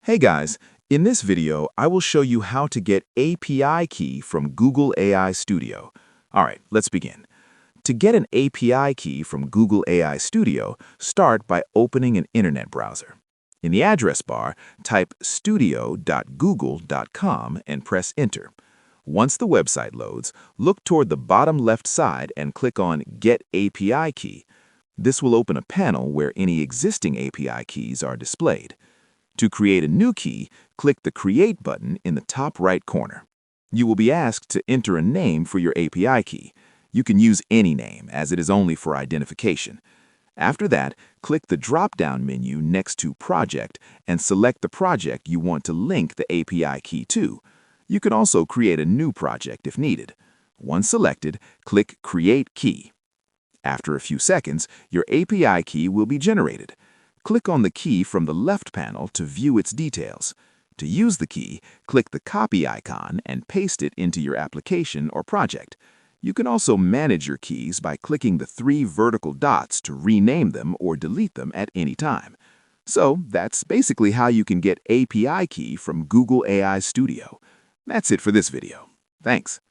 Hey guys, in this video, I will show you how to get API key from Google AI Studio. All right, let's begin. To get an API key from Google AI Studio, start by opening an internet browser. In the address bar, type studio.google.com and press enter. Once the website loads, look toward the bottom left side and click on Get API Key. This will open a panel where any existing API keys are displayed. To create a new key, click the Create button in the top right corner. You will be asked to enter a name for your API key. You can use any name, as it is only for identification. After that, click the drop-down menu next to Project and select the project you want to link the API key to. You can also create a new project if needed. Once selected, click Create Key. After a few seconds, your API key will be generated. Click on the key from the left panel to view its details. To use the key, click the copy icon and paste it into your application or project. You can also manage your keys by clicking the 3 vertical dots to rename them or delete them at any time. So that's basically how you can get API key from Google AI Studio. That's it for this video. Thanks.